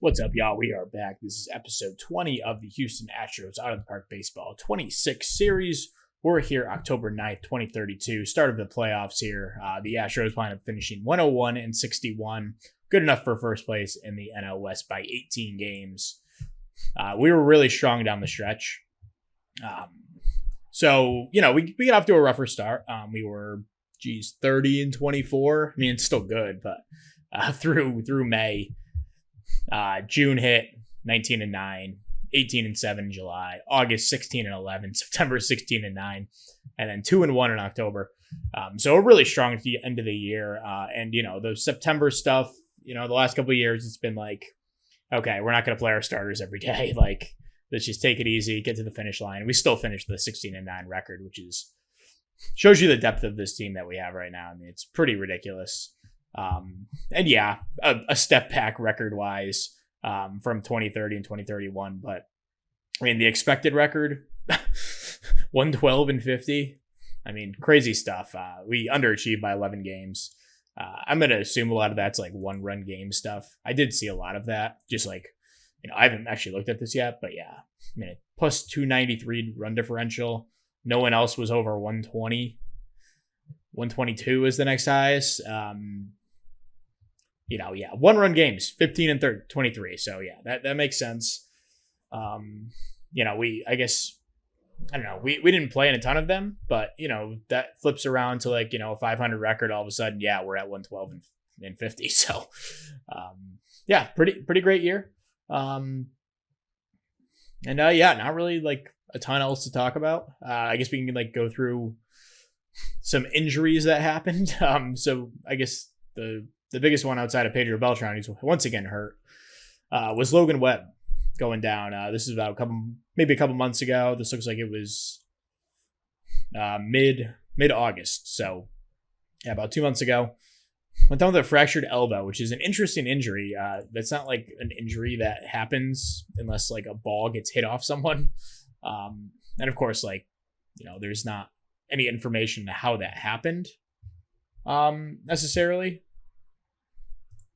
What's up, y'all? We are back. This is episode 20 of the Houston Astros Out of the Park Baseball 26 series. We're here October 9th, 2032, start of the playoffs here. The Astros wind up finishing 101-61, good enough for first place in the NL West by 18 games. We were really strong down the stretch. So, we got off to a rougher start. We were, 30-24. I mean, it's still good, but through May, June hit 19-9, 18-7 in July, August 16-11, September 16-9, and then 2-1 in October. So we're really strong at the end of the year. And the September stuff, the last couple of years, it's been like, okay, we're not going to play our starters every day. Like, let's just take it easy, get to the finish line. We still finished the 16-9 record, which shows you the depth of this team that we have right now. I mean, it's pretty ridiculous. And yeah, a step back record wise, from 2030 and 2031. But I mean, the expected record, 112-50. I mean, crazy stuff. We underachieved by 11 games. I'm going to assume a lot of that's like 1-run game stuff. I did see a lot of that. Just like, I haven't actually looked at this yet, but yeah, I mean, plus 293 run differential. No one else was over 120. 122 is the next highest. 1-run games, 15 and 23. So yeah, that makes sense. We didn't play in a ton of them, but that flips around to like, a 500 record. All of a sudden, yeah, we're at 112-50. So, yeah, pretty great year. Not really like a ton else to talk about. I guess we can like go through some injuries that happened. So I guess the biggest one outside of Pedro Beltran, who's once again hurt, was Logan Webb going down. This is about a couple months ago. This looks like it was mid-August. So yeah, about 2 months ago. Went down with a fractured elbow, which is an interesting injury. That's not like an injury that happens unless like a ball gets hit off someone. And of course, like, there's not any information to how that happened necessarily.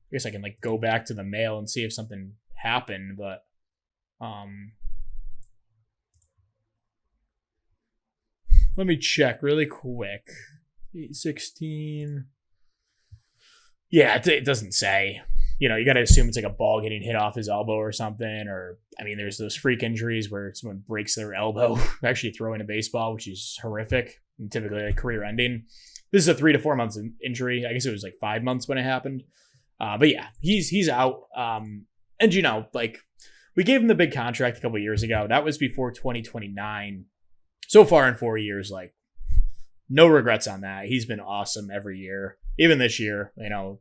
I guess I can like go back to the mail and see if something happened, but let me check really quick. 8/16. Yeah, it doesn't say. You got to assume it's like a ball getting hit off his elbow or something. Or, I mean, there's those freak injuries where someone breaks their elbow actually throwing a baseball, which is horrific and typically like career ending. This is a 3 to 4 months injury. I guess it was like 5 months when it happened. But yeah, he's out. And we gave him the big contract a couple of years ago. That was before 2029. So far in 4 years, like, no regrets on that. He's been awesome every year. Even this year, the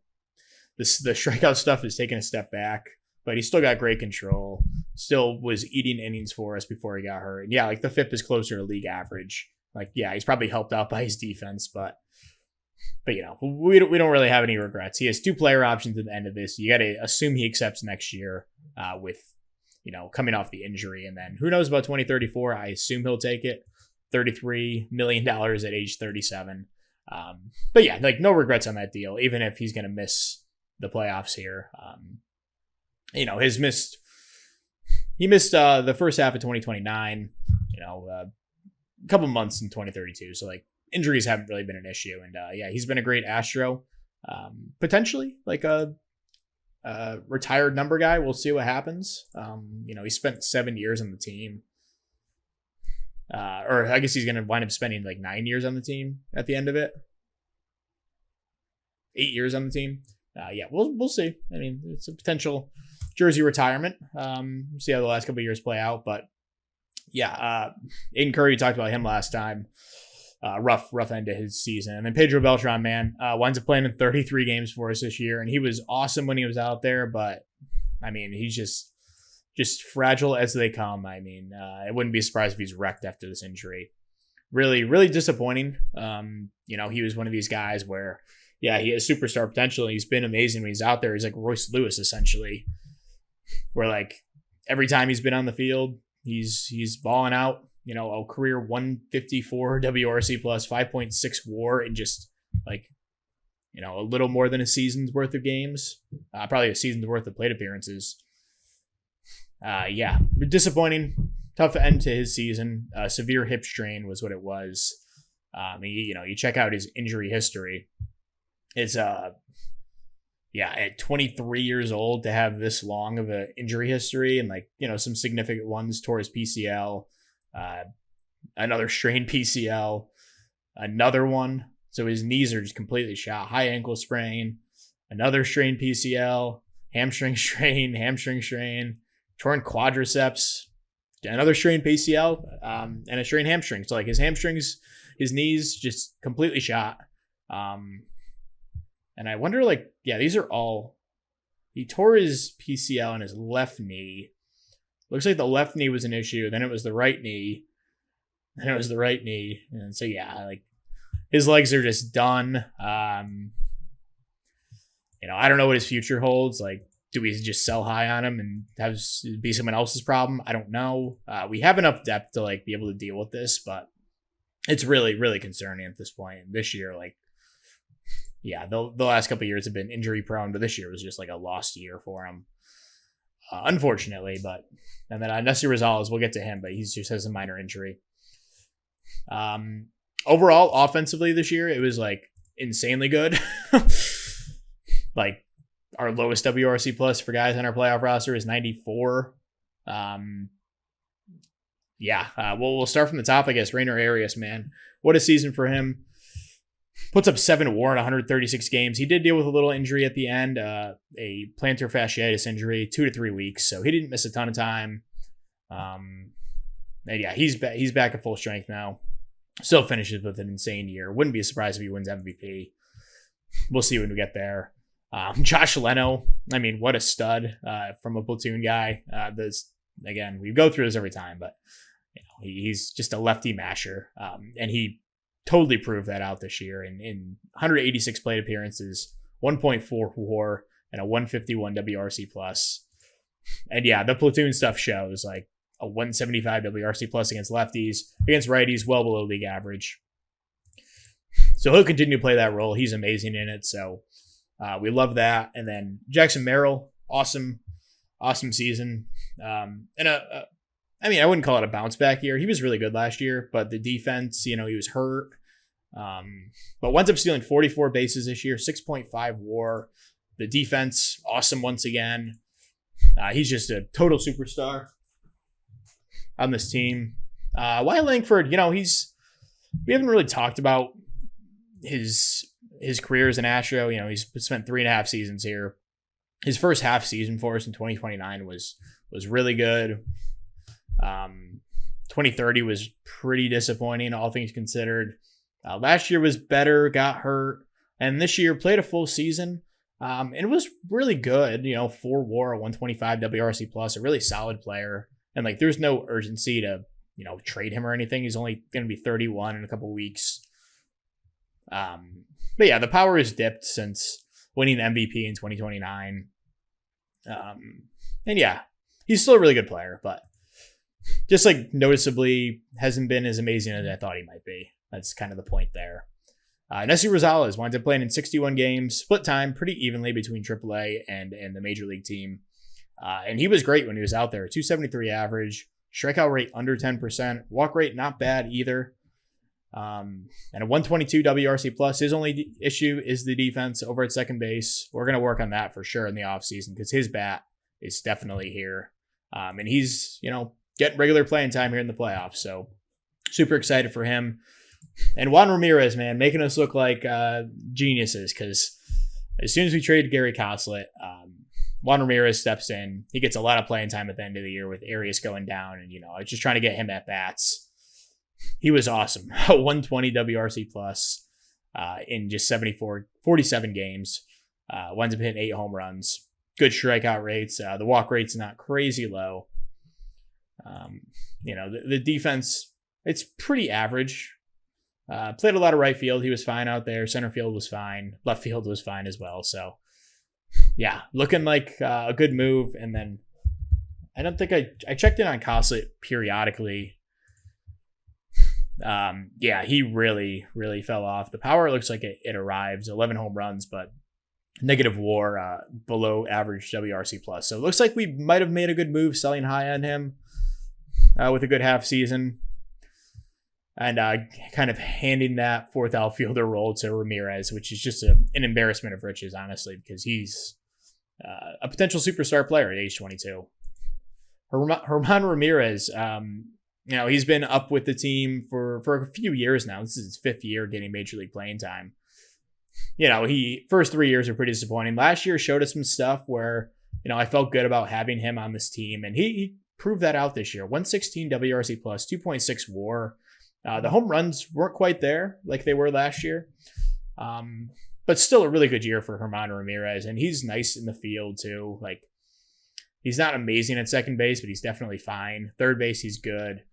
strikeout stuff is taking a step back, but he still got great control. Still was eating innings for us before he got hurt. And yeah, like the FIP is closer to league average. Like, yeah, he's probably helped out by his defense, but we don't really have any regrets. He has 2 player options at the end of this. You got to assume he accepts next year with, coming off the injury. And then who knows about 2034? I assume he'll take it. $33 million at age 37. But yeah, like no regrets on that deal, even if he's going to miss the playoffs here. He missed the first half of 2029, a couple months in 2032. So like injuries haven't really been an issue. And yeah, he's been a great Astro, potentially like a retired number guy. We'll see what happens. He spent 7 years on the team. Or I guess he's going to wind up spending like 9 years on the team at the end of it. 8 years on the team. Yeah, we'll see. I mean, it's a potential jersey retirement. See how the last couple of years play out. But yeah, Aiden Curry, talked about him last time. Rough end to his season. And then Pedro Beltran, man, winds up playing in 33 games for us this year. And he was awesome when he was out there. But, I mean, he's just fragile as they come. I mean, I wouldn't be surprised if he's wrecked after this injury. Really, really disappointing. He was one of these guys where, yeah, he has superstar potential. And he's been amazing when he's out there. He's like Royce Lewis, essentially, where like every time he's been on the field, he's balling out. A career 154 WRC plus, 5.6 WAR, and just like a little more than a season's worth of games, probably a season's worth of plate appearances. Yeah, disappointing. Tough end to his season. Severe hip strain was what it was. You check out his injury history. It's at 23 years old to have this long of an injury history, and some significant ones. Tore his PCL, another strained PCL, another one. So his knees are just completely shot. High ankle sprain, another strained PCL, hamstring strain, torn quadriceps, another strained PCL, and a strained hamstring. So his hamstrings, his knees just completely shot. And I wonder, these are all. He tore his PCL in his left knee. Looks like the left knee was an issue. Then it was the right knee. Then it was the right knee. And so, his legs are just done. I don't know what his future holds. Do we just sell high on him and have it be someone else's problem? I don't know. We have enough depth to be able to deal with this, but it's really, really concerning at this point. This year, the last couple of years have been injury prone, but this year was just a lost year for him, unfortunately. And then Nessie Rosales, we'll get to him, but he just has a minor injury. Overall, offensively this year, it was insanely good. Our lowest WRC plus for guys on our playoff roster is 94. We'll start from the top, I guess. Rainer Arias, man, what a season for him. Puts up 7 WAR in 136 games. He did deal with a little injury at the end, a plantar fasciitis injury, 2 to 3 weeks. So he didn't miss a ton of time. He's back at full strength now. Still finishes with an insane year. Wouldn't be a surprise if he wins MVP. We'll see when we get there. Josh Leno, what a stud from a platoon guy. We go through this every time, but he's just a lefty masher, and he totally proved that out this year in 186 plate appearances, 1.4 WAR, and a 151 WRC plus. And the platoon stuff shows a 175 WRC plus against lefties, against righties, well below league average. So he'll continue to play that role. He's amazing in it. So we love that. And then Jackson Merrill, awesome season. I wouldn't call it a bounce back year. He was really good last year, but the defense, he was hurt. But winds up stealing 44 bases this year, 6.5 WAR. The defense, awesome once again. He's just a total superstar on this team. Wyatt Langford, we haven't really talked about his career as an Astro. He's spent 3.5 seasons here. His first half season for us in 2029 was really good. 2030 was pretty disappointing, all things considered. Last year was better, got hurt, and this year played a full season. And it was really good, 4 WAR, 125 WRC plus, a really solid player. And there's no urgency to, trade him or anything. He's only going to be 31 in a couple weeks. The power has dipped since winning the MVP in 2029. He's still a really good player, but just noticeably hasn't been as amazing as I thought he might be. That's kind of the point there. Nessie Rosales winds up playing in 61 games, split time pretty evenly between AAA and the major league team. And he was great when he was out there. 273 average, strikeout rate under 10%, walk rate not bad either. And a 122 WRC plus. His only issue is the defense over at second base. We're going to work on that for sure in the offseason because his bat is definitely here. And he's, getting regular playing time here in the playoffs. So super excited for him. And Juan Ramirez, man, making us look like geniuses because as soon as we trade Gary Coslett, Juan Ramirez steps in. He gets a lot of playing time at the end of the year with Arias going down and, just trying to get him at bats. He was awesome. 120 WRC plus in just 47 games. Winds up hitting 8 home runs. Good strikeout rates. The walk rate's not crazy low. The defense, it's pretty average. Played a lot of right field. He was fine out there. Center field was fine. Left field was fine as well. So, looking like a good move. And then I don't think I checked in on Coslett periodically. He really, really fell off. The power looks like it arrives. 11 home runs, but negative WAR, below average WRC plus. So it looks like we might have made a good move selling high on him with a good half season. And kind of handing that fourth outfielder role to Ramirez, which is just an embarrassment of riches, honestly, because he's a potential superstar player at age 22. Herman Ramirez, he's been up with the team for a few years now. This is his 5th year getting major league playing time. He first 3 years are pretty disappointing. Last year showed us some stuff where, I felt good about having him on this team, and he proved that out this year. 116 WRC plus, 2.6 WAR. The home runs weren't quite there like they were last year, but still a really good year for Herman Ramirez, and he's nice in the field too. Like, he's not amazing at second base, but he's definitely fine. Third base, he's good.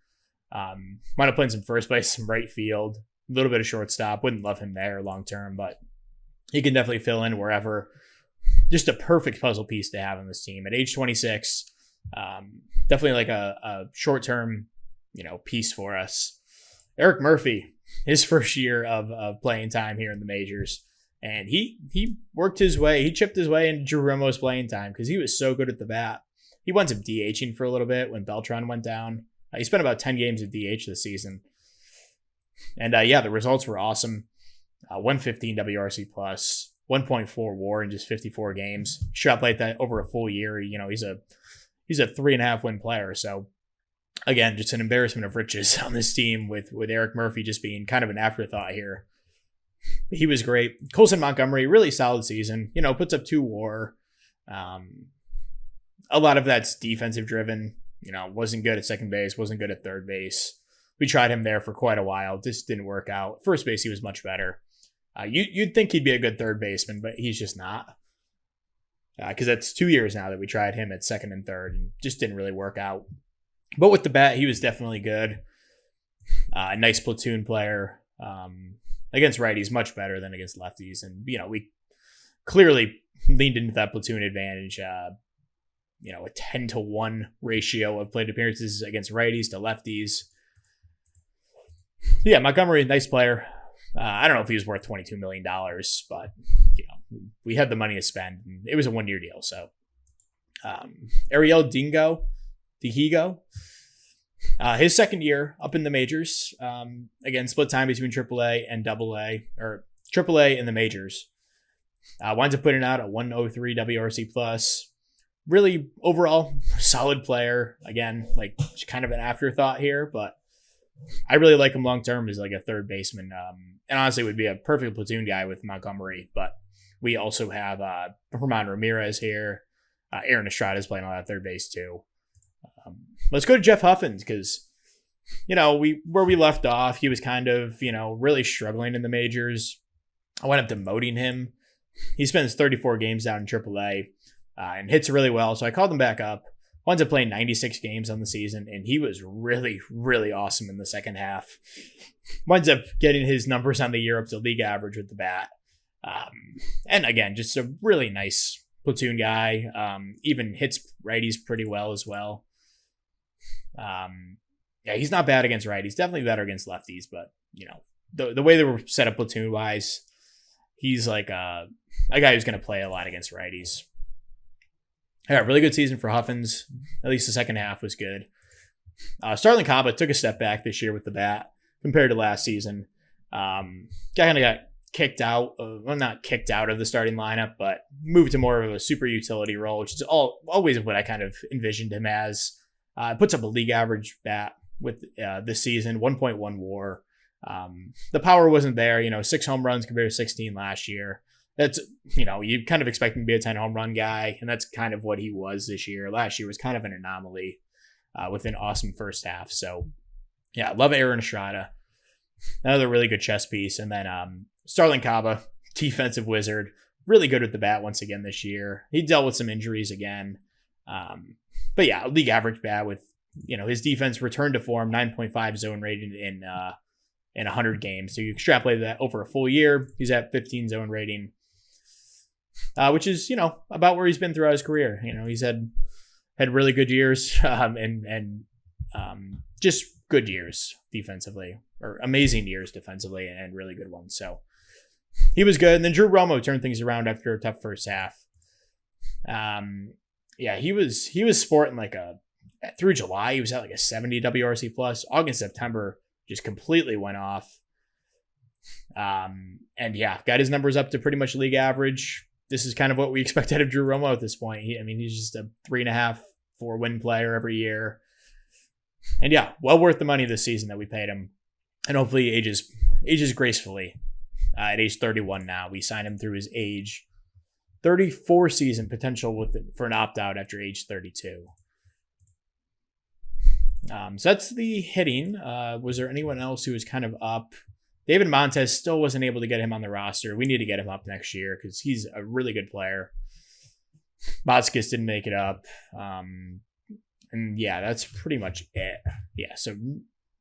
Might have played some first base, some right field, a little bit of shortstop. Wouldn't love him there long term, but he can definitely fill in wherever. Just a perfect puzzle piece to have on this team at age 26. Definitely like a short term, piece for us. Eric Murphy, his first year of playing time here in the majors, and he worked his way, he chipped his way into Drew Romo's playing time because he was so good at the bat. He winds up DHing for a little bit when Beltran went down. He spent about 10 games at DH this season. And the results were awesome. 115 WRC plus, 1.4 WAR in just 54 games. Extrapolate that over a full year. He's a 3.5 win player. So again, just an embarrassment of riches on this team with Eric Murphy just being kind of an afterthought here. He was great. Colson Montgomery, really solid season. Puts up 2 WAR. A lot of that's defensive driven. Wasn't good at second base, wasn't good at third base. We tried him there for quite a while. This didn't work out. First base, he was much better. You'd think he'd be a good third baseman, but he's just not. Because that's 2 years now that we tried him at second and third and just didn't really work out. But with the bat, he was definitely good. A nice platoon player. Against righties, much better than against lefties. And, we clearly leaned into that platoon advantage. A 10-to-1 ratio of plate appearances against righties to lefties. Yeah, Montgomery, nice player. I don't know if he was worth $22 million, but, we had the money to spend. And it was a 1-year deal. So, Ariel Dihigo, his second year up in the majors. Again, split time between AAA and AA, or AAA in the majors. Winds up putting out a 103 WRC plus. Really, overall, solid player. Again, like kind of an afterthought here, but I really like him long term as like a third baseman. And honestly, would be a perfect platoon guy with Montgomery. But we also have Herman Ramirez here. Aaron Estrada is playing on that third base too. Let's go to Jeff Huffins because, where we left off, he was kind of, really struggling in the majors. I wound up demoting him. He spends 34 games down in AAA and hits really well. So I called him back up. Winds up playing 96 games on the season, and he was really, really awesome in the second half. Winds up getting his numbers on the year up to league average with the bat. And again, just a really nice platoon guy. Even hits righties pretty well as well. He's not bad against righties. Definitely better against lefties, but the way they were set up platoon wise, he's like a guy who's going to play a lot against righties. Yeah, really good season for Huffins. At least the second half was good. Starling Caba took a step back this year with the bat compared to last season. Kind of got kicked out of, not kicked out of the starting lineup, but moved to more of a super utility role, which is always what I kind of envisioned him as. Puts up a league average bat with this season, 1.1 WAR. The power wasn't there, 6 home runs compared to 16 last year. That's, you kind of expect him to be a 10 home run guy, and that's kind of what he was this year. Last year was kind of an anomaly with an awesome first half. So, yeah, love Aaron Estrada. Another really good chess piece. And then Starling Caba, defensive wizard, really good at the bat once again this year. He dealt with some injuries again. But yeah, league average bat with, his defense returned to form, 9.5 zone rating in 100 games. So you extrapolate that over a full year, he's at 15 zone rating, which is, about where he's been throughout his career. He's had really good years and just good years defensively, or amazing years defensively and really good ones. So he was good. And then Drew Romo turned things around after a tough first half. Yeah, he was sporting like through July, he was at like a 70 WRC plus. August, September just completely went off. And yeah, got his numbers up to pretty much league average. This is kind of what we expect out of Drew Romo at this point. He's just a 3.5, 4 win player every year. And yeah, well worth the money this season that we paid him. And hopefully he ages gracefully. At age 31 now, we signed him through his age 34 season potential for an opt-out after age 32. So that's the hitting. Was there anyone else who was kind of up? David Montez still wasn't able to get him on the roster. We need to get him up next year because he's a really good player. Botskis didn't make it up. And yeah, that's pretty much it. Yeah, so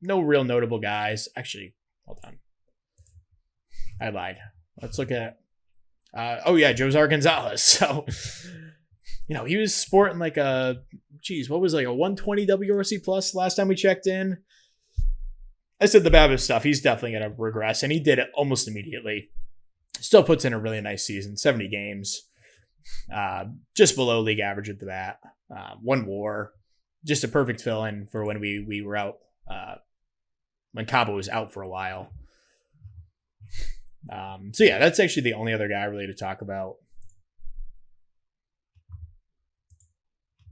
no real notable guys. Actually, hold on. I lied. Let's look at... Josar Gonzalez. So, he was sporting like a 120 WRC plus last time we checked in. I said the Babbitt stuff, he's definitely going to regress, and he did it almost immediately. Still puts in a really nice season, 70 games. Just below league average at the bat. 1 WAR. Just a perfect fill-in for when we were out, when Cabo was out for a while. So yeah, that's actually the only other guy really to talk about.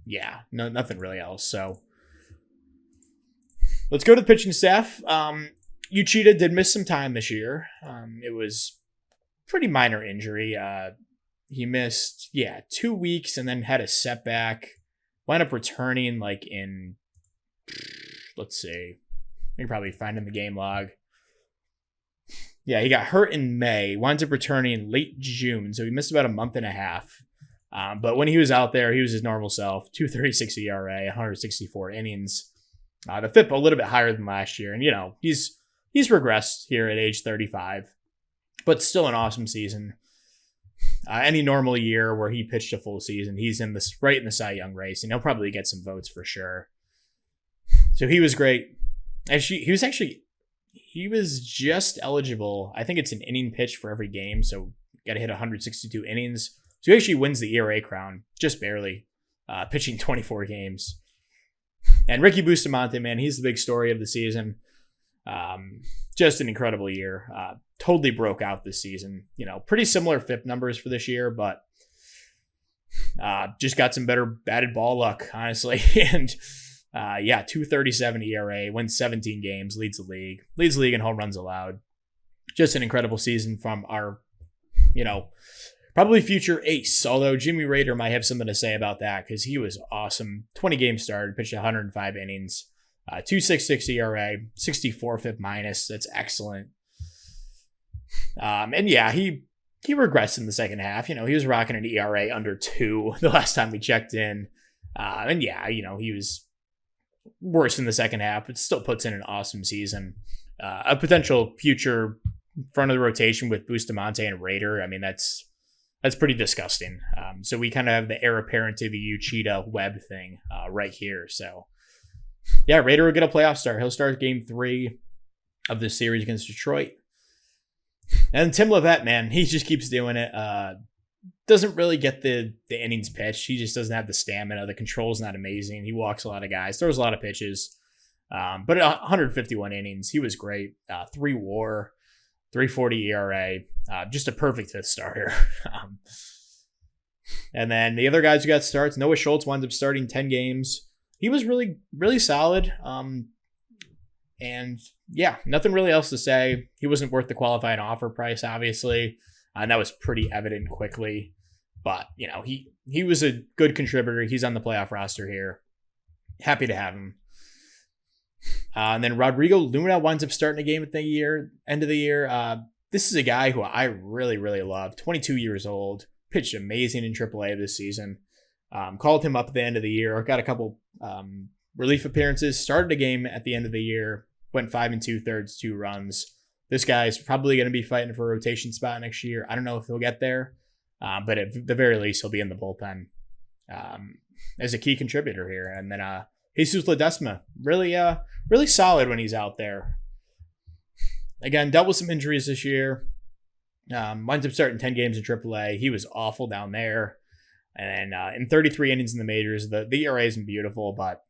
Yeah, nothing really else. So let's go to the pitching staff. Uchida did miss some time this year. It was pretty minor injury. He missed 2 weeks and then had a setback. Wound up returning like in, let's see, you can probably find in the game log. Yeah, he got hurt in May, winds up returning late June, so he missed about a month and a half. But when he was out there, he was his normal self, 2.36 ERA, 164 innings. The FIP a little bit higher than last year, and he's regressed here at age 35, but still an awesome season. Any normal year where he pitched a full season, he's right in the Cy Young race, and he'll probably get some votes for sure. So he was great. He was just eligible. I think it's an inning pitch for every game, so got to hit 162 innings. So he actually wins the ERA crown, just barely, pitching 24 games. And Ricky Bustamante, man, he's the big story of the season. Just an incredible year. Totally broke out this season. Pretty similar FIP numbers for this year, but just got some better batted ball luck, honestly. And 2.37 ERA, wins 17 games, leads the league in home runs allowed. Just an incredible season from our, probably future ace. Although Jimmy Rader might have something to say about that because he was awesome. 20 games started, pitched 105 innings, 2.66 ERA, 64 FIP minus. That's excellent. And yeah, he regressed in the second half. He was rocking an ERA under 2 the last time we checked in. And yeah, he was worse in the second half, but still puts in an awesome season. A potential future front of the rotation with Bustamante and Rader. That's pretty disgusting. So we kind of have the heir apparent to the Uchida Webb thing right here. So yeah, Rader will get a playoff start. He'll start game 3 of this series against Detroit. And Tim Levette, man, he just keeps doing it. Doesn't really get the innings pitched. He just doesn't have the stamina. The control's not amazing. He walks a lot of guys, throws a lot of pitches. But at 151 innings, he was great. 3 WAR, 3.40 ERA. Just a perfect 5th starter. And then the other guys who got starts, Noah Schultz winds up starting 10 games. He was really, really solid. And yeah, nothing really else to say. He wasn't worth the qualifying offer price, obviously. And that was pretty evident quickly. But, he was a good contributor. He's on the playoff roster here. Happy to have him. And then Rodrigo Luna winds up starting a game at the end of the year. This is a guy who I really, really love. 22 years old. Pitched amazing in AAA this season. Called him up at the end of the year. Got a couple relief appearances. Started a game at the end of the year. Went 5 2/3, 2 runs. This guy's probably going to be fighting for a rotation spot next year. I don't know if he'll get there. But at the very least, he'll be in the bullpen as a key contributor here. And then Jesus Ledesma, really solid when he's out there. Again, dealt with some injuries this year. Winds up starting 10 games in AAA. He was awful down there. And in 33 innings in the majors, the ERA isn't beautiful, but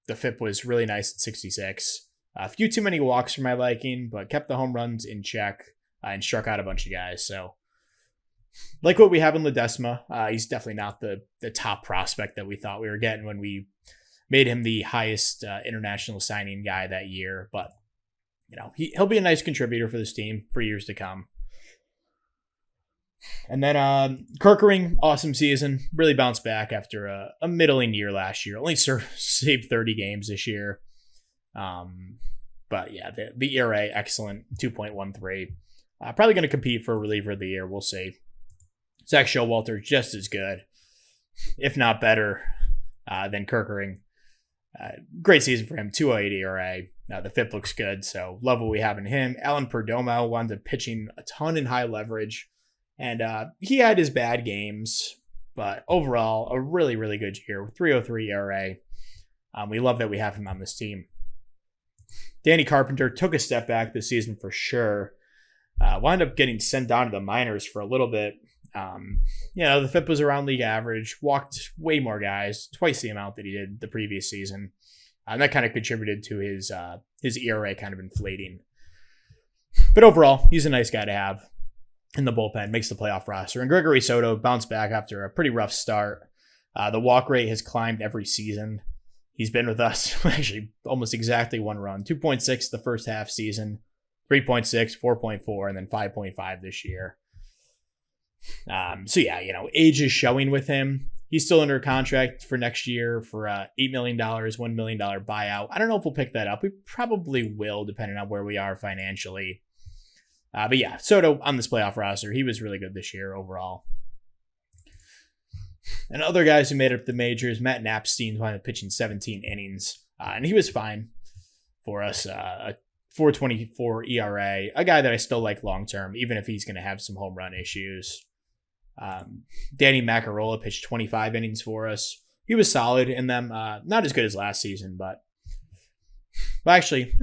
the FIP was really nice at 66. A few too many walks for my liking, but kept the home runs in check and struck out a bunch of guys. So, like what we have in Ledesma, he's definitely not the top prospect that we thought we were getting when we made him the highest international signing guy that year. But, he'll be a nice contributor for this team for years to come. And then Kerkering, awesome season. Really bounced back after a middling year last year. Only saved 30 games this year. But yeah, the ERA, excellent, 2.13. Probably going to compete for reliever of the year. We'll see. Zach Showalter, just as good, if not better, than Kerkering. Great season for him, 2.08 ERA. The FIP looks good, so love what we have in him. Alan Perdomo wound up pitching a ton in high leverage. And he had his bad games, but overall, a really, really good year with 3.03 ERA. We love that we have him on this team. Danny Carpenter took a step back this season for sure. Wound up getting sent down to the minors for a little bit. The FIP was around league average, walked way more guys, twice the amount that he did the previous season. And that kind of contributed to his ERA kind of inflating. But overall, he's a nice guy to have in the bullpen, makes the playoff roster. And Gregory Soto bounced back after a pretty rough start. The walk rate has climbed every season. He's been with us actually almost exactly one run, 2.6 the first half season, 3.6, 4.4, and then 5.5 this year. Age is showing with him. He's still under contract for next year for $8 million, $1 million buyout. I don't know if we'll pick that up. We probably will, depending on where we are financially. But yeah, Soto on this playoff roster, he was really good this year overall. And other guys who made up the majors, Matt Napstein wound up pitching 17 innings, and he was fine for us. A 4.24 ERA, a guy that I still like long term, even if he's going to have some home run issues. Danny Macarola pitched 25 innings for us. He was solid in them, not as good as last season, but actually,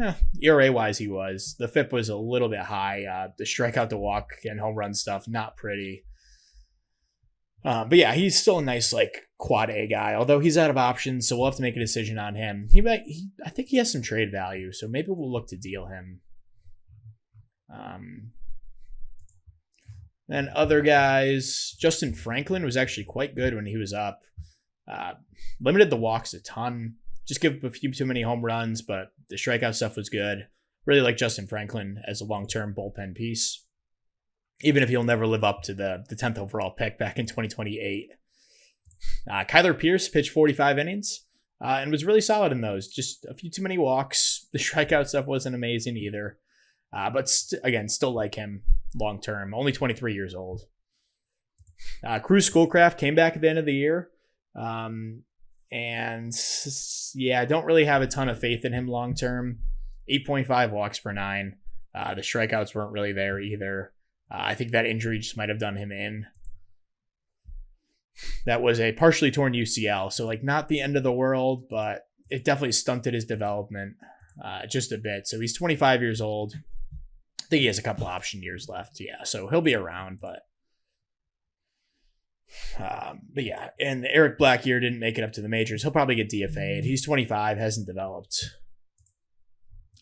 ERA-wise, he was. The FIP was a little bit high. The strikeout to walk and home run stuff, not pretty. But yeah, he's still a nice, quad A guy, although he's out of options, so we'll have to make a decision on him. I think he has some trade value, so maybe we'll look to deal him. Then other guys, Justin Franklin was actually quite good when he was up. Limited the walks a ton. Just give up a few too many home runs, but the strikeout stuff was good. Really like Justin Franklin as a long-term bullpen piece, even if he'll never live up to the 10th overall pick back in 2028. Kyler Pierce pitched 45 innings and was really solid in those. Just a few too many walks. The strikeout stuff wasn't amazing either. But still like him long-term. Only 23 years old. Cruz Schoolcraft came back at the end of the year. And yeah, I don't really have a ton of faith in him long term. 8.5 walks per 9. The strikeouts weren't really there either. I think that injury just might have done him in. That was a partially torn UCL, so not the end of the world, but it definitely stunted his development just a bit. So he's 25 years old. I think he has a couple option years left. Yeah, so he'll be around, but yeah, and Eric Blackyear didn't make it up to the majors. He'll probably get DFA'd. He's 25, hasn't developed.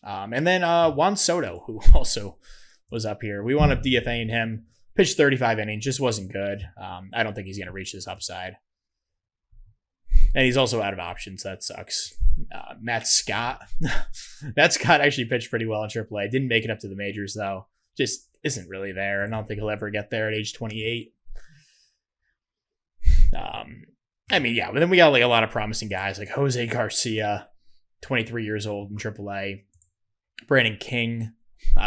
And then Juan Soto, who also was up here. We wound up DFAing him. Pitched 35 innings, just wasn't good. I don't think he's going to reach this upside. And he's also out of options. That sucks. Matt Scott. Matt Scott actually pitched pretty well in AAA. Didn't make it up to the majors, though. Just isn't really there. I don't think he'll ever get there at age 28. But then we got a lot of promising guys like Jose Garcia, 23 years old in AAA. Brandon King,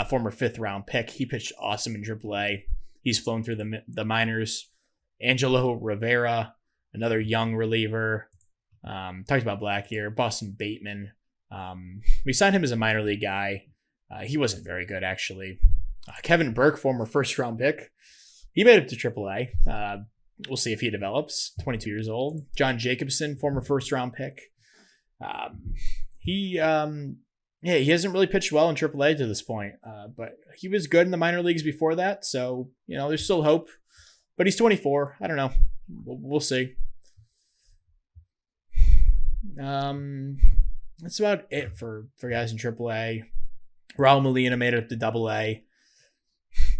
former 5th round pick. He pitched awesome in AAA. He's flown through the minors. Angelo Rivera, another young reliever. Talked about Blackyear. Boston Bateman. We signed him as a minor league guy. He wasn't very good, actually. Kevin Burke, former 1st round pick. He made it to AAA. We'll see if he develops. 22 years old. John Jacobson, former 1st round pick. He Yeah, he hasn't really pitched well in AAA to this point, but he was good in the minor leagues before that. So, there's still hope. But he's 24. I don't know. We'll see. That's about it for guys in AAA. Raul Molina made it up to AA.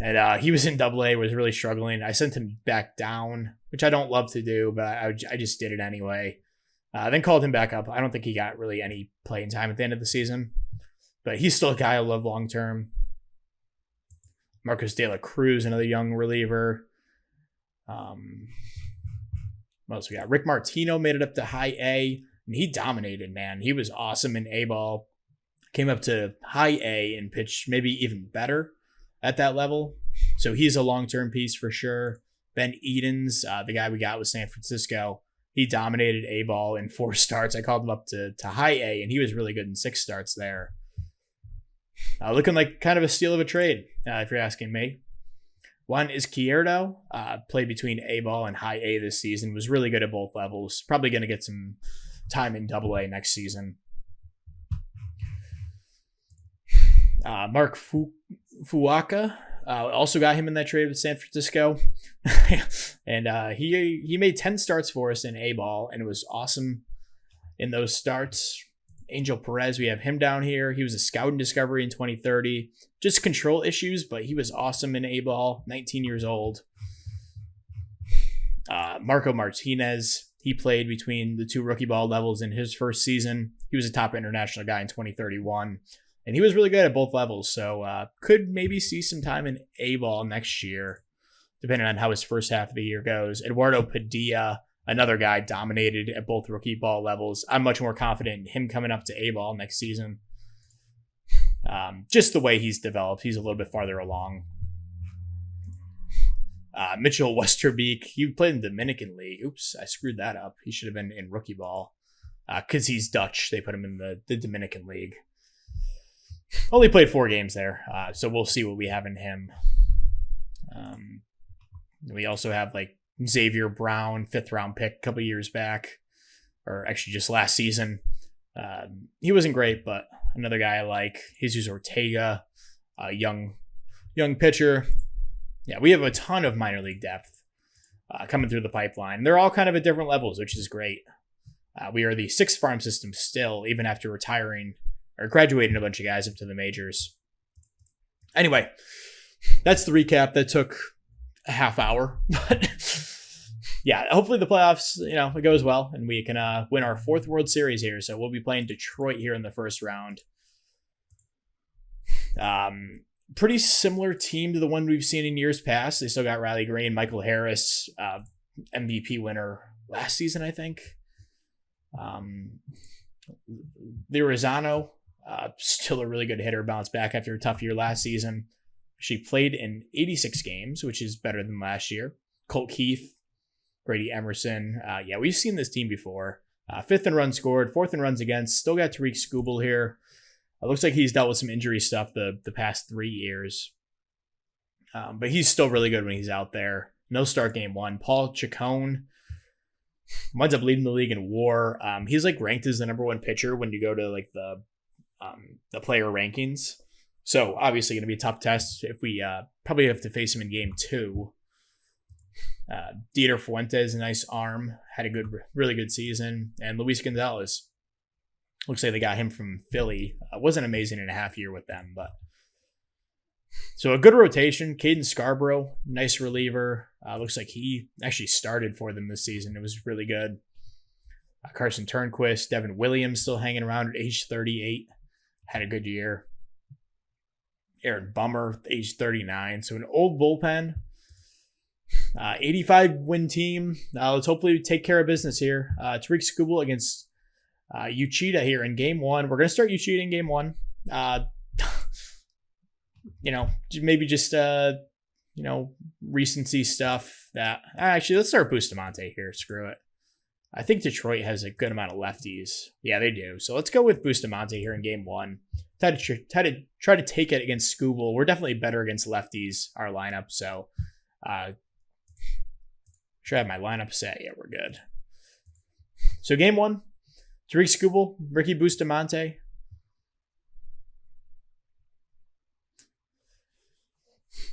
And he was in AA, was really struggling. I sent him back down, which I don't love to do, but I just did it anyway. Then called him back up. I don't think he got really any playing time at the end of the season. But he's still a guy I love long term. Marcos De La Cruz, another young reliever. What else we got? Rick Martino made it up to high A, and he dominated, man. He was awesome in A ball. Came up to high A and pitched maybe even better at that level. So he's a long-term piece for sure. Ben Edens, the guy we got with San Francisco, he dominated A ball in 4 starts. I called him up to high A, and he was really good in 6 starts there. Looking like kind of a steal of a trade, if you're asking me. Juan Izquierdo played between A ball and high A this season, was really good at both levels. Probably going to get some time in AA next season. Mark Fuaka, also got him in that trade with San Francisco. And he made 10 starts for us in A ball, and it was awesome in those starts. Angel Perez, we have him down here. He was a scout and discovery in 2030. Just control issues, but he was awesome in A ball, 19 years old. Marco Martinez, he played between the 2 rookie ball levels in his first season. He was a top international guy in 2031. And he was really good at both levels, so could maybe see some time in A ball next year, depending on how his first half of the year goes. Eduardo Padilla, another guy, dominated at both rookie ball levels. I'm much more confident in him coming up to A ball next season. Just the way he's developed, he's a little bit farther along. Mitchell Westerbeek, he played in the Dominican League. Oops, I screwed that up. He should have been in rookie ball. Because he's Dutch, they put him in the Dominican League. Only played 4 games there, so we'll see what we have in him. We also have like Xavier Brown, 5th round pick a couple years back, or actually just last season. He wasn't great, but another guy I like. Jesus Ortega, a young pitcher. Yeah, we have a ton of minor league depth coming through the pipeline. They're all kind of at different levels, which is great. We are the 6th farm system still, even after retiring or graduating a bunch of guys up to the majors. Anyway, that's the recap. That took a half hour. But yeah, hopefully the playoffs, it goes well and we can win our 4th World Series here. So we'll be playing Detroit here in the first round. Pretty similar team to the one we've seen in years past. They still got Riley Green, Michael Harris, MVP winner last season, I think. Lirizzano, still a really good hitter, bounced back after a tough year last season. She played in 86 games, which is better than last year. Colt Keith, Grady Emerson. Yeah, we've seen this team before. 5th in runs scored, 4th in runs against. Still got Tariq Skubal here. It looks like he's dealt with some injury stuff the past 3 years. But he's still really good when he's out there. No start game 1. Paul Chacon winds up leading the league in WAR. He's like ranked as the number 1 pitcher when you go to like the player rankings. So obviously going to be a tough test if we probably have to face him in game 2. Dieter Fuentes, a nice arm, had a really good season. And Luis Gonzalez, looks like they got him from Philly. Wasn't amazing in a half year with them, but so a good rotation. Caden Scarborough, nice reliever. Looks like he actually started for them this season. It was really good. Carson Turnquist, Devin Williams still hanging around at age 38. Had a good year. Aaron Bummer, age 39. So an old bullpen. 85 win team. Let's hopefully take care of business here. Tariq Skubal against Uchida here in game 1. We're going to start Uchida in game 1. Maybe just, recency stuff that actually let's start Bustamante here. Screw it. I think Detroit has a good amount of lefties. Yeah, they do. So let's go with Bustamante here in game 1. Try to take it against Skubal. We're definitely better against lefties, our lineup. So, should I have my lineup set? Yeah, we're good. So game 1, Tariq Skubal, Ricky Bustamante.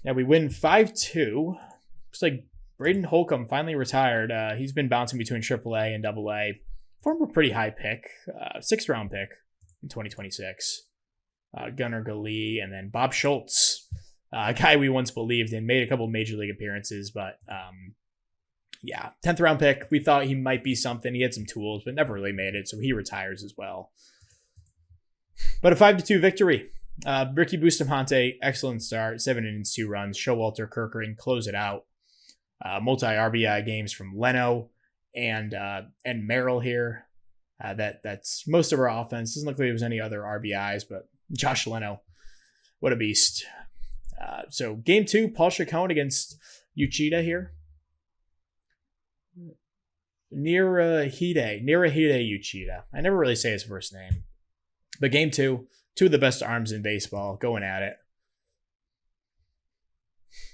Yeah, we win 5-2. Looks like Braden Holcomb finally retired. He's been bouncing between AAA and AA. Former pretty high pick, 6th round pick in 2026. Gunnar Galee, and then Bob Schultz, a guy we once believed in, made a couple major league appearances, but 10th round pick. We thought he might be something. He had some tools, but never really made it, so he retires as well. But a 5-2 victory. Ricky Bustamante, excellent start, 7 innings, 2 runs. Showalter, Kirkering close it out. Multi-RBI games from Leno and Merrill here. That's most of our offense. Doesn't look like there was any other RBIs, but Josh Leno, what a beast. So game 2, Paul Chacon against Uchida here. Nirahide Uchida. I never really say his first name. But game 2, 2 of the best arms in baseball going at it.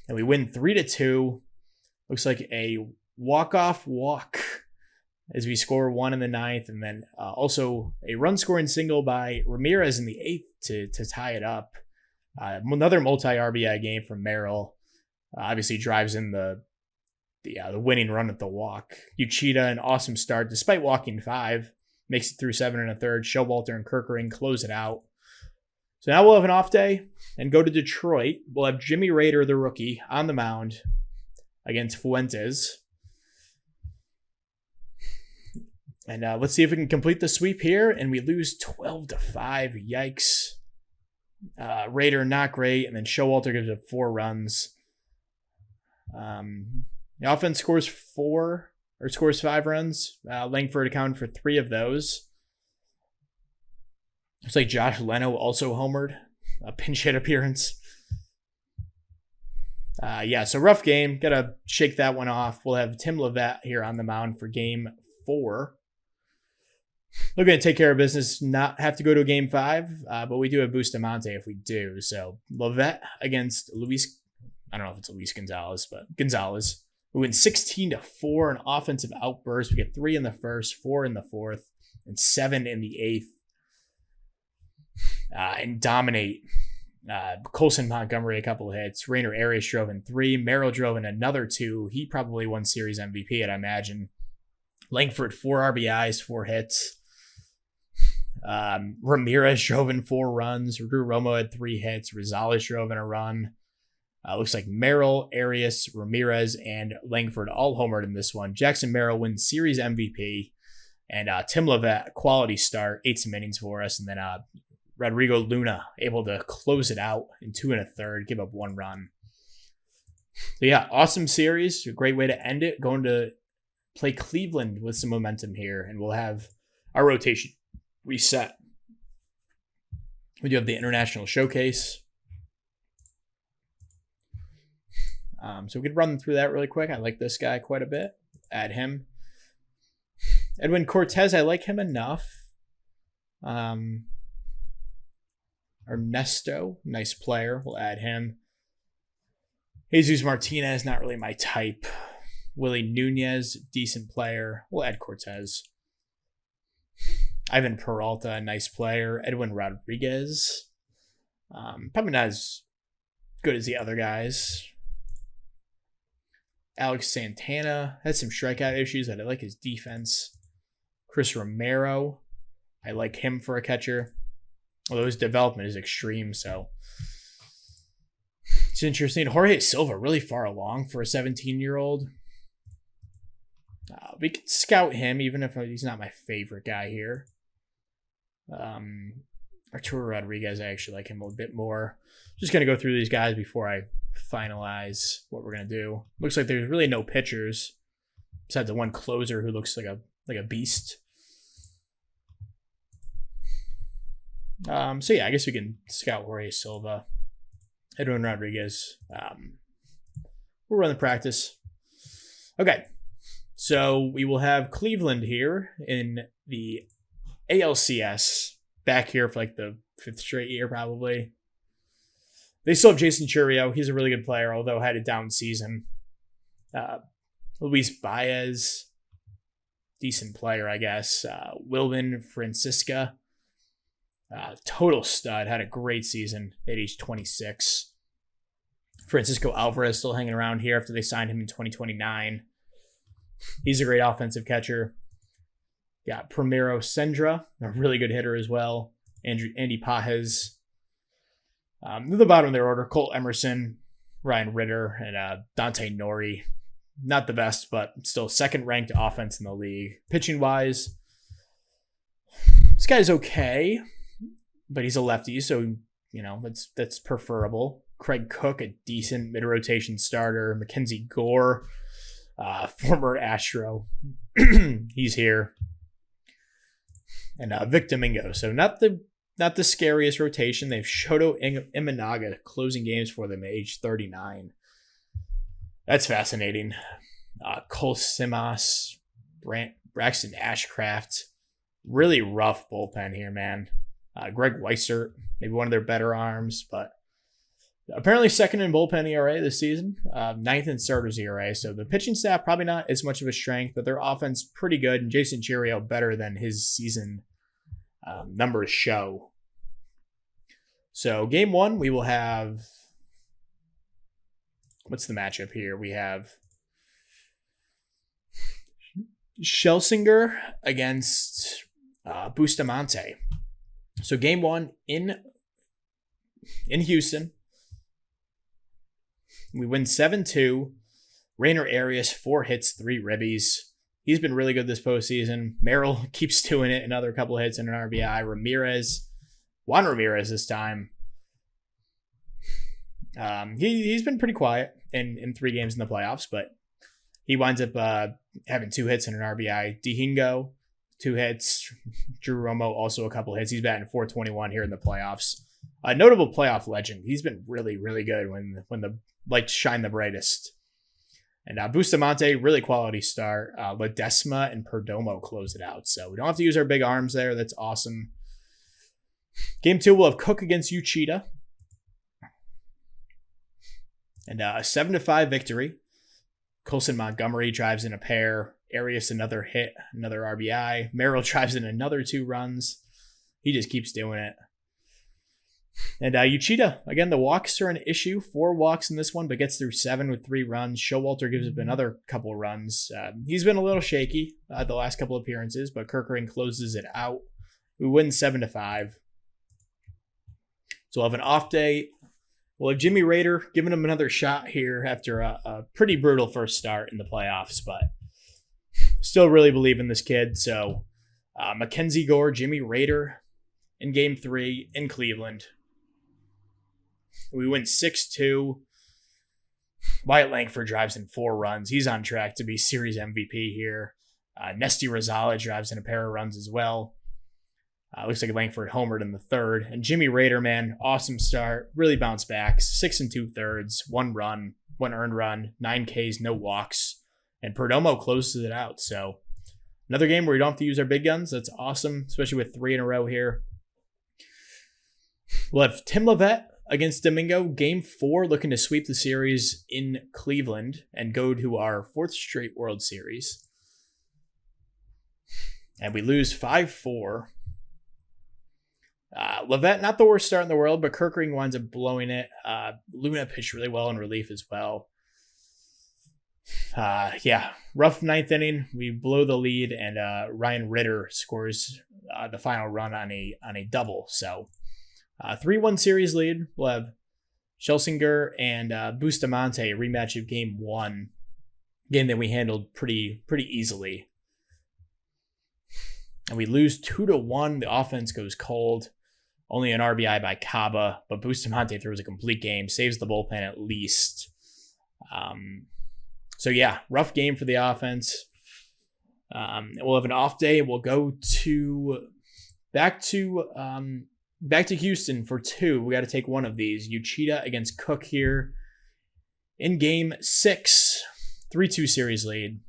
And we win 3-2. Looks like a walk-off walk as we score 1 in the 9th, and then also a run-scoring single by Ramirez in the 8th to tie it up. Another multi-RBI game from Merrill. Obviously drives in the winning run at the walk. Uchida, an awesome start despite walking 5. Makes it through 7 1/3. Showalter and Kirkering close it out. So now we'll have an off day and go to Detroit. We'll have Jimmy Rader, the rookie, on the mound against Fuentes. And let's see if we can complete the sweep here. And we lose 12-5. Yikes. Rader, not great. And then Showalter gives up 4 runs. The offense scores 5 runs. Langford accounted for 3 of those. Looks like Josh Leno also homered. A pinch hit appearance. So rough game. Got to shake that one off. We'll have Tim Levet here on the mound for game 4. They're going to take care of business, not have to go to game 5, but we do have Bustamante if we do. So Levet against Luis, I don't know if it's Luis Gonzalez, but Gonzalez. We win 16-4, an offensive outburst. We get 3 in the first, 4 in the 4th, and 7 in the 8th. And dominate. Colson Montgomery, a couple of hits. Rainer Arias drove in 3. Merrill drove in another 2. He probably won series MVP, I'd imagine. Langford, 4 RBIs, 4 hits. Ramirez drove in 4 runs. Drew Romo had 3 hits. Rosales drove in a run. Looks like Merrill, Arias, Ramirez, and Langford all homered in this one. Jackson Merrill wins series MVP. And Tim Levet, quality start, 8 some innings for us. And then Rodrigo Luna able to close it out in 2 1/3, give up 1 run. So yeah, awesome series. A great way to end it. Going to play Cleveland with some momentum here, and we'll have our rotation reset. We do have the International Showcase. So we could run through that really quick. I like this guy quite a bit. Add him. Edwin Cortez, I like him enough. Ernesto, nice player. We'll add him. Jesus Martinez, not really my type. Willie Nunez, decent player. We'll add Cortez. Ivan Peralta, nice player. Edwin Rodriguez. Probably not as good as the other guys. Alex Santana had some strikeout issues, but I like his defense. Chris Romero, I like him for a catcher. Although his development is extreme, so it's interesting. Jorge Silva, really far along for a 17-year-old. We could scout him, even if he's not my favorite guy here. Arturo Rodriguez, I actually like him a little bit more. Just going to go through these guys before I finalize what we're going to do. Looks like there's really no pitchers besides the one closer who looks like a beast. So yeah, I guess we can scout Jorge Silva, Edwin Rodriguez. We'll run the practice. Okay, so we will have Cleveland here in the ALCS, back here for like the 5th straight year probably. They still have Jason Churio. He's a really good player, although had a down season. Luis Baez, decent player, I guess. Wilvin Francisca, total stud, had a great season at age 26. Francisco Alvarez still hanging around here after they signed him in 2029. He's a great offensive catcher. Got Primero Sendra, a really good hitter as well. Andy Pajes. At the bottom of their order, Colt Emerson, Ryan Ritter, and Dante Nori. Not the best, but still second-ranked offense in the league. Pitching-wise, this guy's okay, but he's a lefty, so, that's preferable. Craig Cook, a decent mid-rotation starter. Mackenzie Gore, former Astro. He's here. And Vic Domingo. So not the scariest rotation. They've Shoto Imanaga closing games for them at age 39. That's fascinating. Cole Simas, Braxton Ashcraft. Really rough bullpen here, man. Greg Weissert, maybe one of their better arms, but apparently second in bullpen ERA this season, ninth in starters ERA. So the pitching staff probably not as much of a strength, but their offense pretty good. And Jason Cheerio better than his season numbers show. So game one, we will have. What's the matchup here? We have Schlesinger against Bustamante. So game one in Houston. We win 7-2. Rainer Arias, 4 hits, 3 ribbies. He's been really good this postseason. Merrill keeps doing it. Another couple of hits and an RBI. Juan Ramirez this time. He's been pretty quiet in 3 games in the playoffs, but he winds up having 2 hits and an RBI. Dihingo, 2 hits. Drew Romo, also a couple hits. He's batting .421 here in the playoffs. A notable playoff legend. He's been really, really good when the lights shine the brightest. And Bustamante, really quality start. Ledesma and Perdomo close it out. So we don't have to use our big arms there. That's awesome. Game 2, we'll have Cook against Uchida. And a 7-5 victory. Colson Montgomery drives in a pair. Arias another hit, another RBI. Merrill drives in another 2 runs. He just keeps doing it. And Uchida, again, the walks are an issue. 4 walks in this one, but gets through 7 with 3 runs. Showalter gives up another couple runs. He's been a little shaky the last couple appearances, but Kerkering closes it out. We win 7-5. So we'll have an off day. We'll have Jimmy Rader giving him another shot here after a pretty brutal first start in the playoffs, but still really believe in this kid. So Mackenzie Gore, Jimmy Rader in game 3 in Cleveland. We win 6-2. Wyatt Langford drives in 4 runs. He's on track to be series MVP here. Nesty Rosales drives in a pair of runs as well. Looks like Langford homered in the 3rd. And Jimmy Rader, man, awesome start. Really bounced back. 6 2/3, 1 run, 1 earned run, 9 Ks, no walks. And Perdomo closes it out. So another game where we don't have to use our big guns. That's awesome, especially with 3 in a row here. We'll have Tim Levette against Domingo. Game 4, looking to sweep the series in Cleveland and go to our 4th straight World Series. And we lose 5-4. Levette, not the worst start in the world, but Kerkering winds up blowing it. Luna pitched really well in relief as well. Rough 9th inning. We blow the lead, and Ryan Ritter scores the final run on a double. So 3-1 series lead. We'll have Schlesinger and Bustamante rematch of game 1. Game that we handled pretty easily. And we lose 2-1. The offense goes cold. Only an RBI by Caba, but Bustamante throws a complete game, saves the bullpen at least. Rough game for the offense. We'll have an off day. We'll go back to Houston for 2. We got to take one of these. Uchida against Cook here in game 6. 3-2 series lead.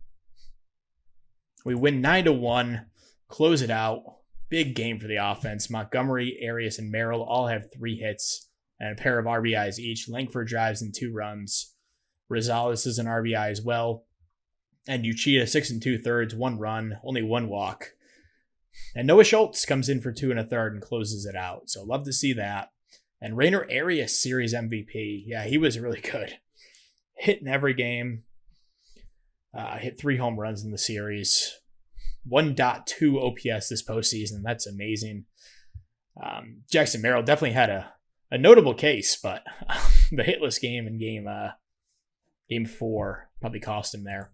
We win 9-1. Close it out. Big game for the offense. Montgomery, Arias, and Merrill all have 3 hits and a pair of RBIs each. Langford drives in 2 runs. Rosales is an RBI as well. And Uchida, 6 2/3, 1 run, only 1 walk. And Noah Schultz comes in for 2 1/3 and closes it out. So love to see that. And Rainer Arias, Series MVP. Yeah, he was really good. Hitting every game. Hit 3 home runs in the series. 1.2 OPS this postseason. That's amazing. Jackson Merrill definitely had a notable case, but the hitless game in game 4 probably cost him there.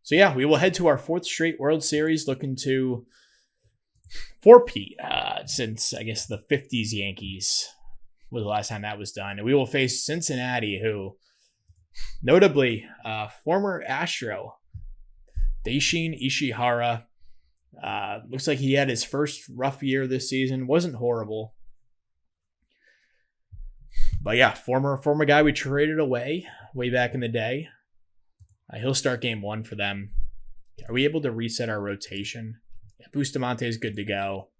So yeah, we will head to our 4th straight World Series, looking to four-peat since, I guess, the 50s Yankees was the last time that was done. And we will face Cincinnati, who, notably, former Astro, Daishin Ishihara, looks like he had his first rough year this season. Wasn't horrible. But yeah, former guy we traded away way back in the day. He'll start game 1 for them. Are we able to reset our rotation? Yeah, Bustamante is good to go.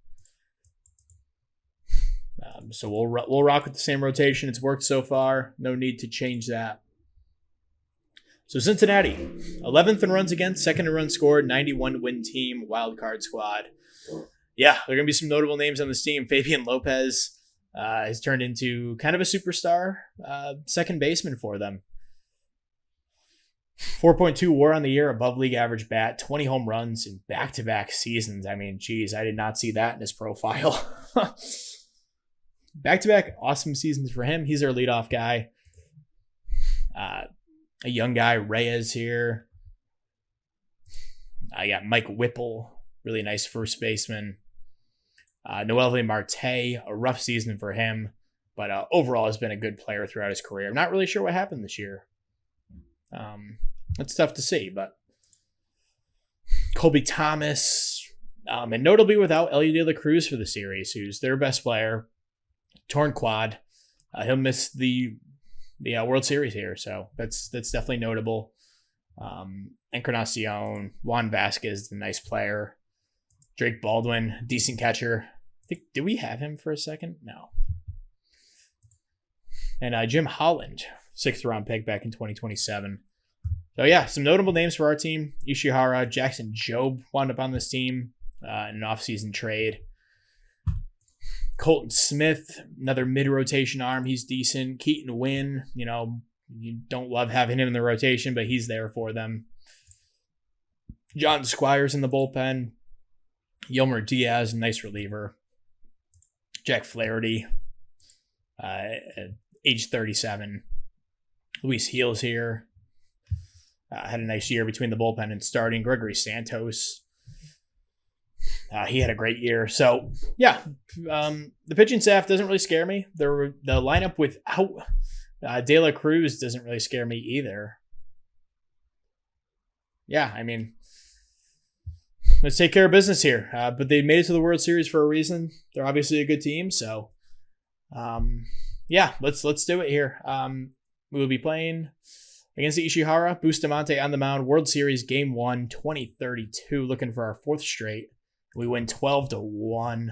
So we'll rock with the same rotation. It's worked so far. No need to change that. So Cincinnati, 11th in runs against, 2nd in runs scored, 91 win team, wild card squad. Yeah, there are going to be some notable names on this team. Fabian Lopez has turned into kind of a superstar second baseman for them. 4.2 WAR on the year, above league average bat, 20 home runs in back-to-back seasons. I mean, geez, I did not see that in his profile. Back-to-back awesome seasons for him. He's our leadoff guy. A young guy, Reyes here. I got Mike Whipple, really nice first baseman. Noelvi Marte, a rough season for him, but overall has been a good player throughout his career. I'm not really sure what happened this year. That's tough to see, but Colby Thomas, and notably without Ellie De La Cruz for the series, who's their best player, torn quad. He'll miss the World Series here, so that's definitely notable. Encarnacion, Juan Vasquez, the nice player. Drake Baldwin, decent catcher. Did we have him for a second? No. And Jim Holland, 6th round pick back in 2027. So yeah, some notable names for our team. Ishihara, Jackson Jobe wound up on this team in an offseason trade. Colton Smith, another mid-rotation arm. He's decent. Keaton Wynn, you don't love having him in the rotation, but he's there for them. John Squires in the bullpen. Yelmer Diaz, nice reliever. Jack Flaherty, at age 37. Luis Heels here. Had a nice year between the bullpen and starting. Gregory Santos. He had a great year. So, yeah, the pitching staff doesn't really scare me. The lineup without De La Cruz doesn't really scare me either. Yeah, I mean, let's take care of business here. But they made it to the World Series for a reason. They're obviously a good team. So, yeah, let's do it here. We will be playing against the Ishihara, Bustamante on the mound, World Series Game 1, 2032, looking for our 4th straight. We win 12-1.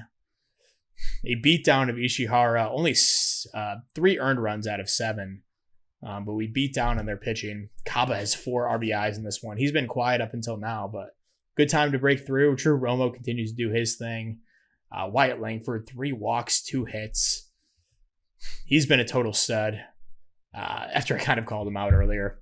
A beatdown of Ishihara, only 3 earned runs out of 7. But we beat down on their pitching. Kaba has 4 RBIs in this one. He's been quiet up until now, but good time to break through. True Romo continues to do his thing. Wyatt Langford, 3 walks, 2 hits. He's been a total stud. After I kind of called him out earlier.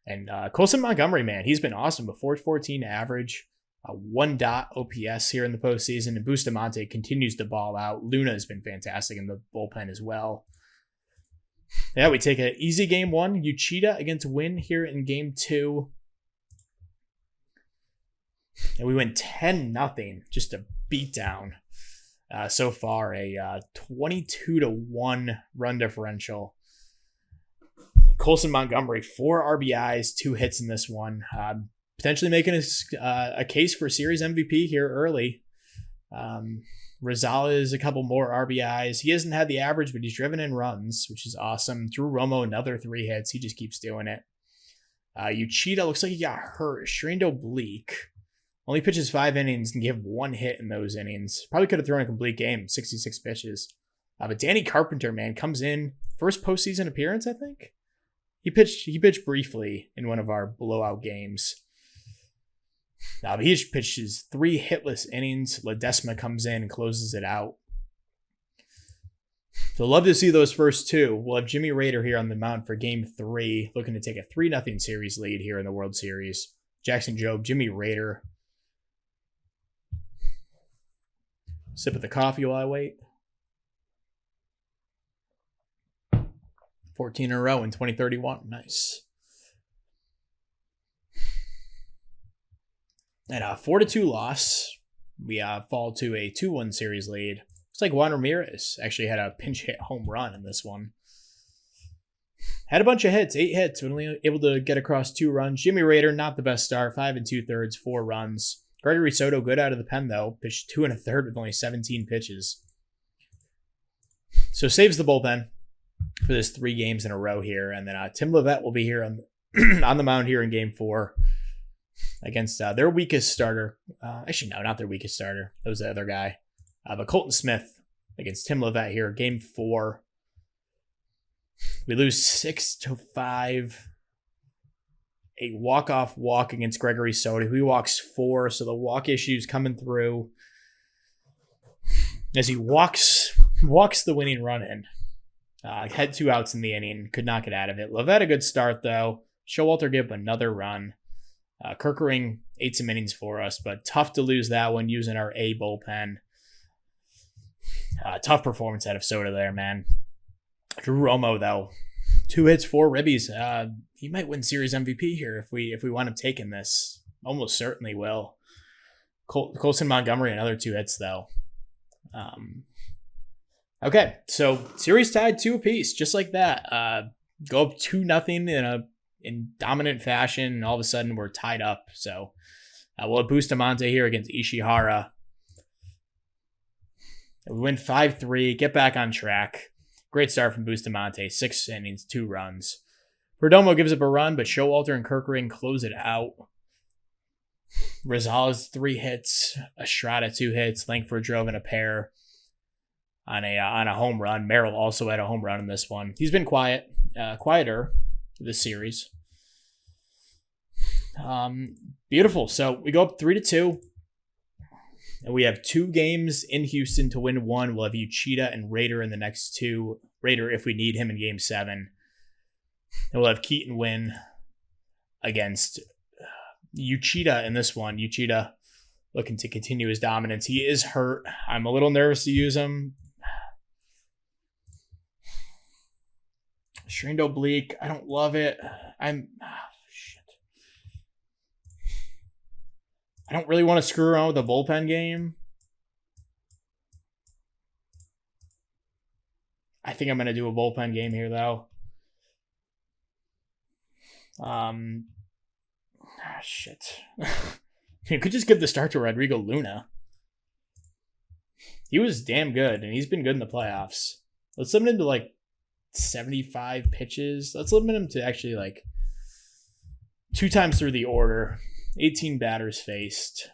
And Colson Montgomery, man, he's been awesome. A 4.14 average, 1 OPS here in the postseason. And Bustamante continues to ball out. Luna has been fantastic in the bullpen as well. Yeah, we take an easy game 1. Uchida against Win here in game 2. And we win 10-0. Just a beatdown. So far, a 22-1 run differential. Colson Montgomery, 4 RBIs, 2 hits in this one. Potentially making a case for series MVP here early. Rosales, a couple more RBIs. He hasn't had the average, but he's driven in runs, which is awesome. Drew Romo, another 3 hits. He just keeps doing it. Uchida looks like he got hurt. Strained oblique. Only pitches 5 innings and gave 1 hit in those innings. Probably could have thrown a complete game, 66 pitches. But Danny Carpenter, man, comes in. First postseason appearance, I think. He pitched briefly in one of our blowout games. But he just pitches 3 hitless innings. Ledesma comes in and closes it out. So love to see those first two. We'll have Jimmy Rader here on the mound for game 3, looking to take a 3-0 series lead here in the World Series. Jackson Jobe, Jimmy Rader. Sip of the coffee while I wait. 14 in a row in 2031. Nice. And a 4-2 loss. We fall to a 2-1 series lead. Looks like Juan Ramirez actually had a pinch hit home run in this one. Had a bunch of hits, 8 hits, but only able to get across 2 runs. Jimmy Rader, not the best start, 5 2/3, 4 runs. Gregory Soto, good out of the pen though, pitched 2 1/3 with only 17 pitches. So saves the bullpen for this 3 games in a row here. And then Tim Leavitt will be here on, on the mound here in game 4 against their weakest starter. Actually, no, not their weakest starter. That was the other guy. But Colton Smith against Tim Leavitt here, game 4. We lose 6-5. A walk-off walk against Gregory Soto. He walks 4, so the walk issue's coming through. As he walks the winning run in. Had 2 outs in the inning. Could not get out of it. Leavitt a good start, though. Showalter gave up another run. Kerkering ate some innings for us, but tough to lose that one using our A bullpen. Tough performance out of Soto there, man. Drew Romo, though. 2 hits, 4 ribbies. He might win Series MVP here if we wind up taking this. Almost certainly will. Colson Montgomery, another 2 hits, though. Okay, so series tied 2 apiece, just like that. Go up 2-0 in dominant fashion, and all of a sudden we're tied up. So we'll have Bustamante here against Ishihara. We win 5-3, get back on track. Great start from Bustamante, 6 innings, 2 runs. Perdomo gives up a run, but Showalter and Kerkering close it out. Rosales 3 hits, Estrada 2 hits, Langford drove in a pair on a home run. Merrill also had a home run in this one. He's been quieter this series. Beautiful. So we go up 3-2. And we have 2 games in Houston to win 1. We'll have Uchida and Rader in the next 2. Rader if we need him in game 7. And we'll have Keaton win against Uchida in this one. Uchida looking to continue his dominance. He is hurt. I'm a little nervous to use him. Strained oblique. I don't love it. I don't really want to screw around with a bullpen game. I think I'm going to do a bullpen game here, though. Shit. You could just give the start to Rodrigo Luna. He was damn good, and he's been good in the playoffs. Let's limit him to, 75 pitches. Let's limit him to actually, 2 times through the order. 18 batters faced,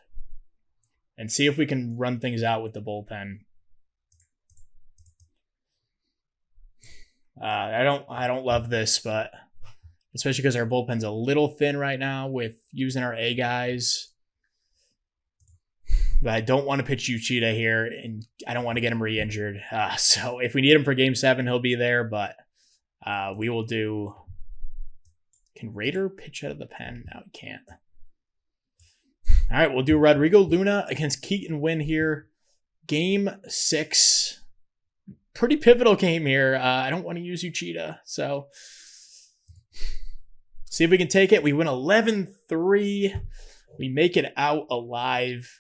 and see if we can run things out with the bullpen. I don't love this, but especially because our bullpen's a little thin right now with using our A guys. But I don't want to pitch Uchida here, and I don't want to get him re-injured. So if we need him for game 7, he'll be there, but we will do. Can Rader pitch out of the pen? No, he can't. All right, we'll do Rodrigo Luna against Keaton win here. Game 6. Pretty pivotal game here. I don't want to use Uchida, so see if we can take it. We win 11-3. We make it out alive.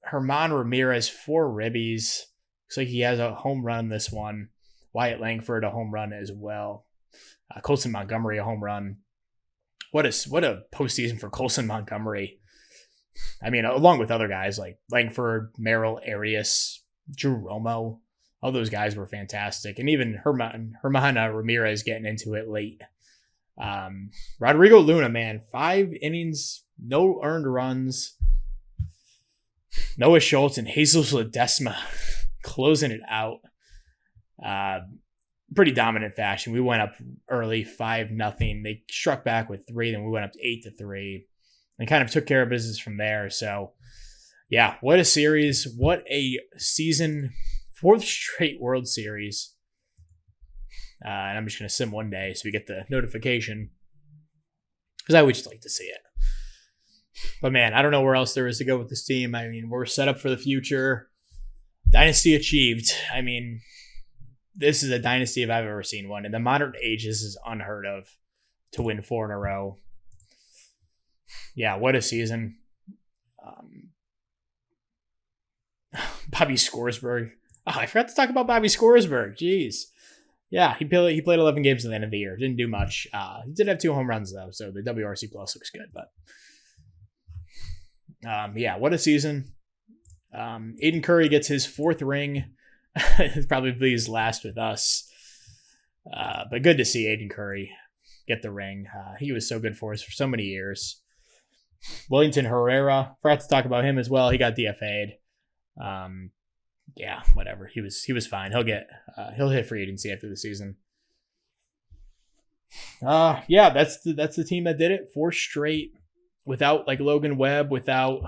Herman Ramirez, 4 ribbies. Looks like he has a home run in this one. Wyatt Langford, a home run as well. Colson Montgomery, a home run. What a postseason for Colson Montgomery. I mean, along with other guys like Langford, Merrill, Arias, Drew Romo, all those guys were fantastic. And even Herman Ramirez getting into it late. Rodrigo Luna, man, 5 innings, no earned runs. Noah Schultz and Jesus Ledesma closing it out. Pretty dominant fashion. We went up early, 5-0. They struck back with 3, then we went up to 8-3. And kind of took care of business from there. So, yeah, what a series. What a season. 4th straight World Series. And I'm just going to sim one day so we get the notification because I would just like to see it. But man, I don't know where else there is to go with this team. I mean, we're set up for the future. Dynasty achieved. I mean, this is a dynasty if I've ever seen one. In the modern age, this is unheard of to win 4 in a row. Yeah, what a season. Bobby Scoresberg. Oh, I forgot to talk about Bobby Scoresberg. Jeez. Yeah, he played 11 games at the end of the year. Didn't do much. He did have 2 home runs, though, so the WRC plus looks good. But yeah, what a season. Aiden Curry gets his 4th ring. It's probably his last with us. But good to see Aiden Curry get the ring. He was so good for us for so many years. Wellington Herrera, forgot to talk about him as well. He got DFA'd. Yeah, whatever. He was fine. He'll hit free agency after the season. Yeah, that's the team that did it. 4 straight without like Logan Webb, without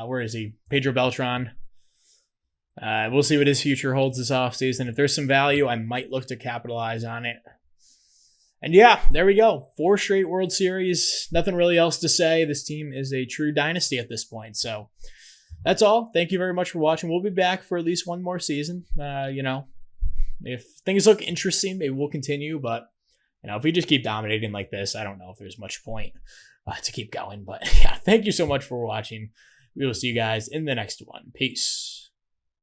where is he? Pedro Beltran. We'll see what his future holds this offseason. If there's some value, I might look to capitalize on it. And yeah, there we go. 4 straight World Series. Nothing really else to say. This team is a true dynasty at this point. So that's all. Thank you very much for watching. We'll be back for at least one more season. If things look interesting, maybe we'll continue. But if we just keep dominating like this, I don't know if there's much point to keep going. But yeah, thank you so much for watching. We will see you guys in the next one. Peace.